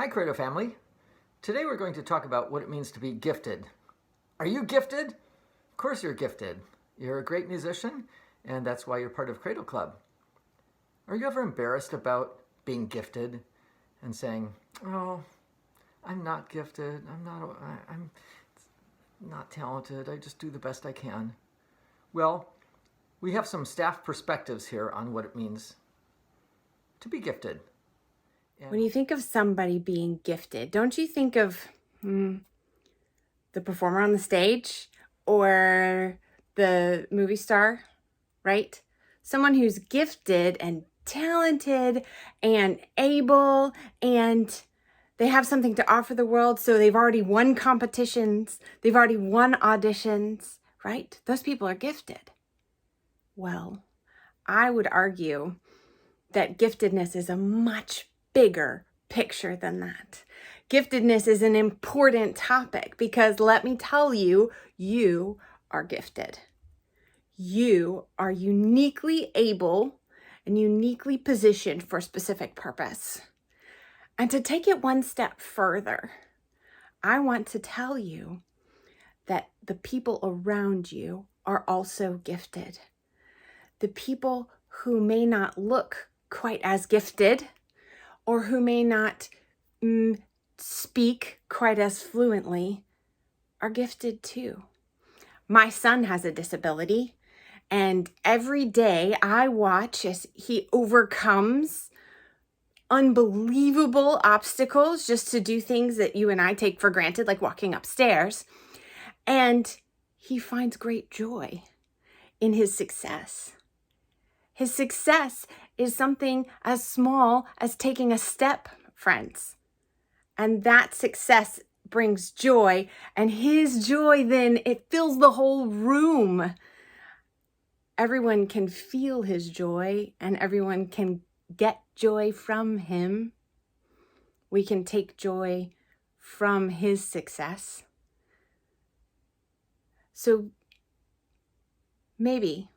Hi, Credo family. Today we're going to talk about what it means to be gifted. Are you gifted? Of course you're gifted. You're a great musician, and that's why you're part of Credo Club. Are you ever embarrassed about being gifted and saying, "Oh, I'm not gifted. I'm not talented. I just do the best I can"? Well, we have some staff perspectives here on what it means to be gifted. When you think of somebody being gifted, don't you think of the performer on the stage or the movie star, right? Someone who's gifted and talented and able, and they have something to offer the world. So they've already won competitions. They've already won auditions, right? Those people are gifted. Well, I would argue that giftedness is a much bigger picture than that. Giftedness is an important topic because let me tell you, you are gifted. You are uniquely able and uniquely positioned for a specific purpose. And to take it one step further, I want to tell you that the people around you are also gifted. The people who may not look quite as gifted or who may not speak quite as fluently are gifted too. My son has a disability, and every day I watch as he overcomes unbelievable obstacles just to do things that you and I take for granted, like walking upstairs. And he finds great joy in his success. His success is something as small as taking a step, friends. And that success brings joy, and his joy then, it fills the whole room. Everyone can feel his joy, and everyone can get joy from him. We can take joy from his success. So maybe,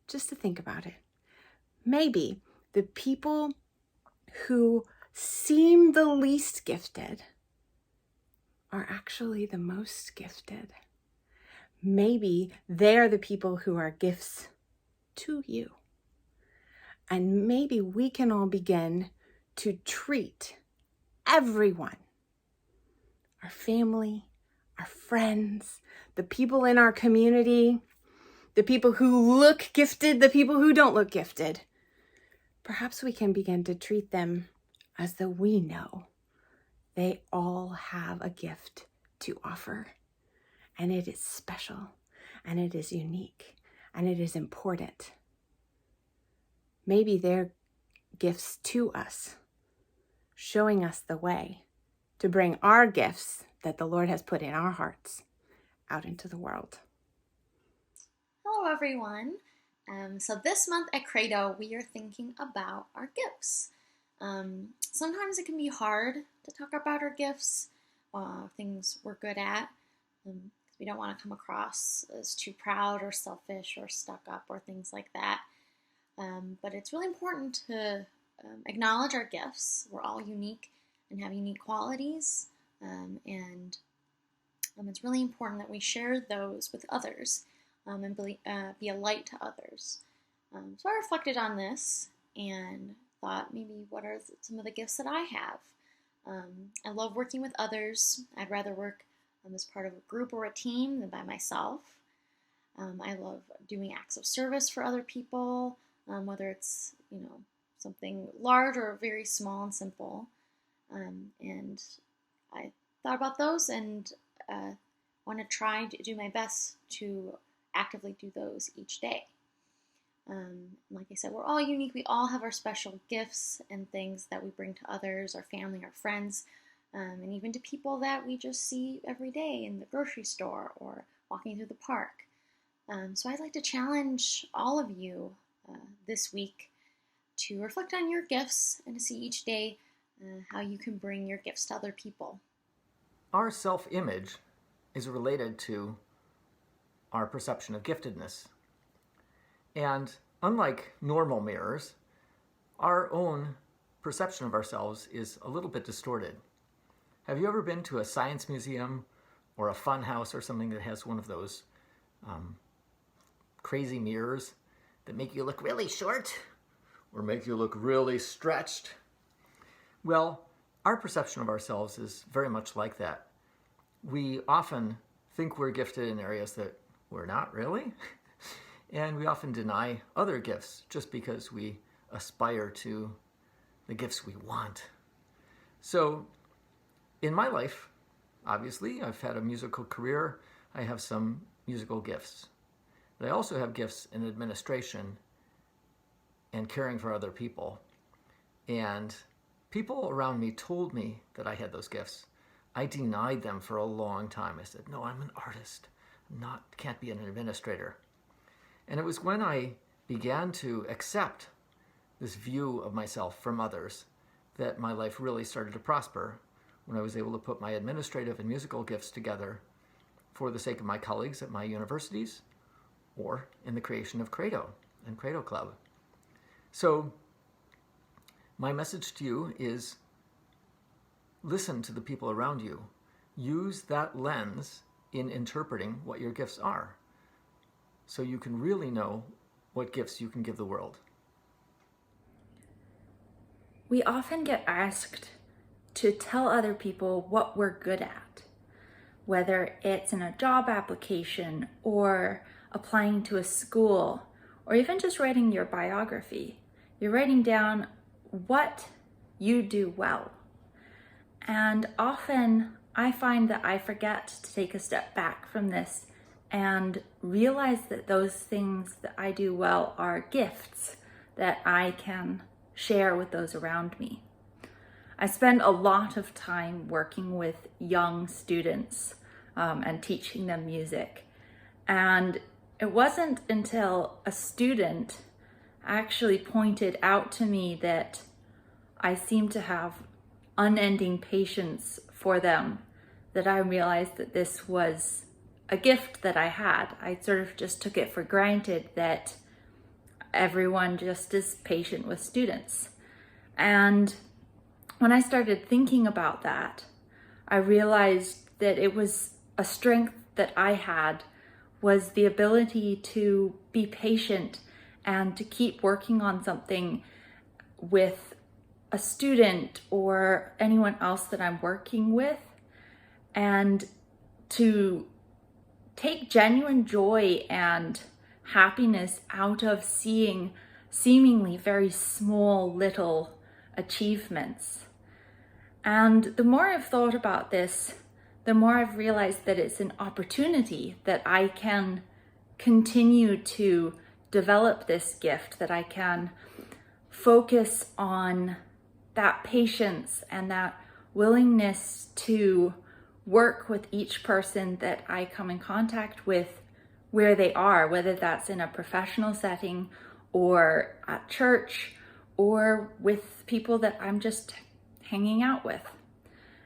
just to think about it, maybe the people who seem the least gifted are actually the most gifted. Maybe they're the people who are gifts to you. And maybe we can all begin to treat everyone, our family, our friends, the people in our community, the people who look gifted, the people who don't look gifted. Perhaps we can begin to treat them as though we know they all have a gift to offer. And it is special, and it is unique, and it is important. Maybe they're gifts to us, showing us the way to bring our gifts that the Lord has put in our hearts out into the world. Hello, everyone. So this month at Credo, we are thinking about our gifts. Sometimes it can be hard to talk about our gifts, things we're good at. We don't want to come across as too proud or selfish or stuck up or things like that. But it's really important to acknowledge our gifts. We're all unique and have unique qualities. And it's really important that we share those with others and be a light to others. So I reflected on this and thought maybe what are some of the gifts that I have. I love working with others. I'd rather work as part of a group or a team than by myself. I love doing acts of service for other people, whether it's something large or very small and simple. And I thought about those and want to try to do my best to actively do those each day. Like I said, we're all unique. We all have our special gifts and things that we bring to others, our family, our friends, and even to people that we just see every day in the grocery store or walking through the park. So I'd like to challenge all of you this week to reflect on your gifts and to see each day how you can bring your gifts to other people. Our self-image is related to our perception of giftedness. And unlike normal mirrors, our own perception of ourselves is a little bit distorted. Have you ever been to a science museum or a fun house or something that has one of those crazy mirrors that make you look really short or make you look really stretched? Well, our perception of ourselves is very much like that. We often think we're gifted in areas that we're not really, and we often deny other gifts just because we aspire to the gifts we want. So, in my life, obviously, I've had a musical career. I have some musical gifts. But I also have gifts in administration and caring for other people. And people around me told me that I had those gifts. I denied them for a long time. I said, no, I'm an artist. Can't be an administrator. And it was when I began to accept this view of myself from others that my life really started to prosper, when I was able to put my administrative and musical gifts together for the sake of my colleagues at my universities or in the creation of Credo and Credo Club. So my message to you is listen to the people around you. Use that lens in interpreting what your gifts are so you can really know what gifts you can give the world. We often get asked to tell other people what we're good at, whether it's in a job application or applying to a school or even just writing your biography. You're writing down what you do well. And often I find that I forget to take a step back from this and realize that those things that I do well are gifts that I can share with those around me. I spend a lot of time working with young students and teaching them music. And it wasn't until a student actually pointed out to me that I seem to have unending patience for them that I realized that this was a gift that I had. I sort of just took it for granted that everyone just is patient with students. And when I started thinking about that, I realized that it was a strength that I had, was the ability to be patient and to keep working on something with a student or anyone else that I'm working with, and to take genuine joy and happiness out of seeing seemingly very small little achievements. And the more I've thought about this, the more I've realized that it's an opportunity that I can continue to develop this gift, that I can focus on that patience and that willingness to work with each person that I come in contact with where they are, whether that's in a professional setting or at church or with people that I'm just hanging out with.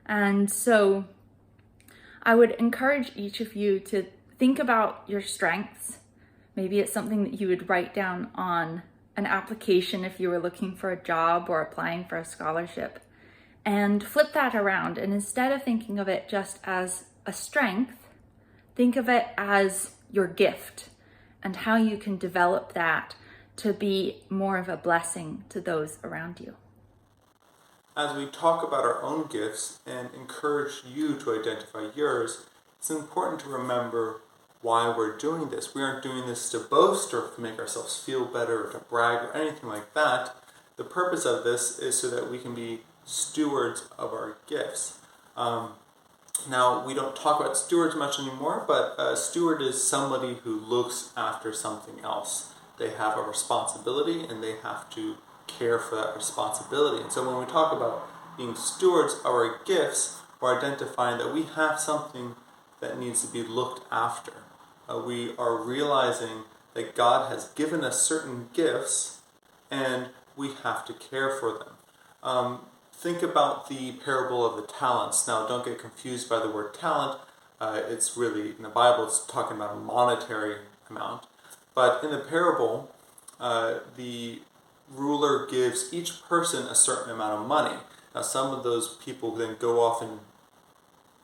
And so I would encourage each of you to think about your strengths. Maybe it's something that you would write down on an application if you were looking for a job or applying for a scholarship, and flip that around. And instead of thinking of it just as a strength, think of it as your gift and how you can develop that to be more of a blessing to those around you. As we talk about our own gifts and encourage you to identify yours, it's important to remember why we're doing this. We aren't doing this to boast or to make ourselves feel better or to brag or anything like that. The purpose of this is so that we can be stewards of our gifts. Now, we don't talk about stewards much anymore, but a steward is somebody who looks after something else. They have a responsibility and they have to care for that responsibility. And so when we talk about being stewards of our gifts, we're identifying that we have something that needs to be looked after. We are realizing that God has given us certain gifts and we have to care for them. Think about the parable of the talents. Now, don't get confused by the word talent. It's really, in the Bible, it's talking about a monetary amount. But in the parable, the ruler gives each person a certain amount of money. Now, some of those people then go off and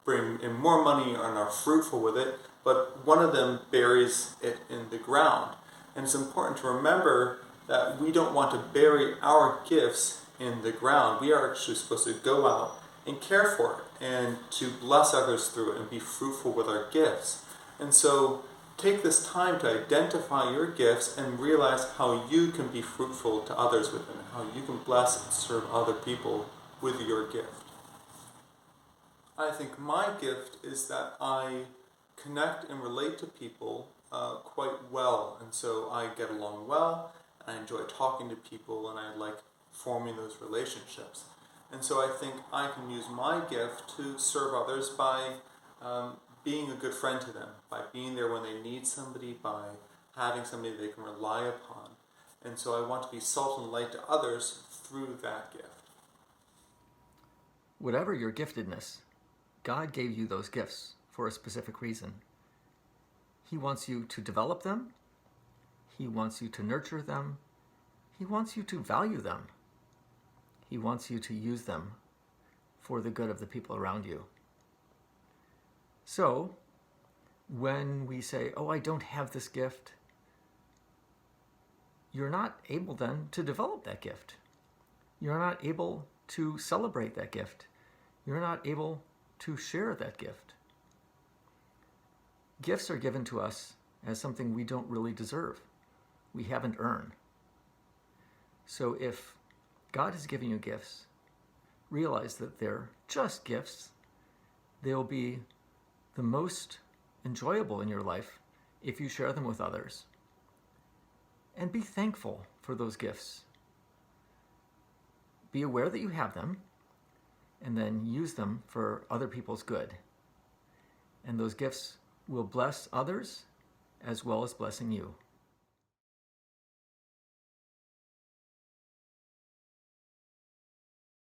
bring in more money and are fruitful with it, but one of them buries it in the ground. And it's important to remember that we don't want to bury our gifts in the ground. We are actually supposed to go out and care for it and to bless others through it and be fruitful with our gifts. And so take this time to identify your gifts and realize how you can be fruitful to others with them, how you can bless and serve other people with your gift. I think my gift is that I connect and relate to people quite well, and so I get along well, and I enjoy talking to people, and I like forming those relationships. And so I think I can use my gift to serve others by being a good friend to them, by being there when they need somebody, by having somebody they can rely upon. And so I want to be salt and light to others through that gift. Whatever your giftedness, God gave you those gifts for a specific reason. He wants you to develop them. He wants you to nurture them. He wants you to value them. He wants you to use them for the good of the people around you. So, when we say, oh, I don't have this gift, you're not able then to develop that gift. You're not able to celebrate that gift. You're not able to share that gift. Gifts are given to us as something we don't really deserve. We haven't earned. So if God has given you gifts, realize that they're just gifts. They'll be the most enjoyable in your life if you share them with others. And be thankful for those gifts. Be aware that you have them, and then use them for other people's good. And those gifts will bless others as well as blessing you.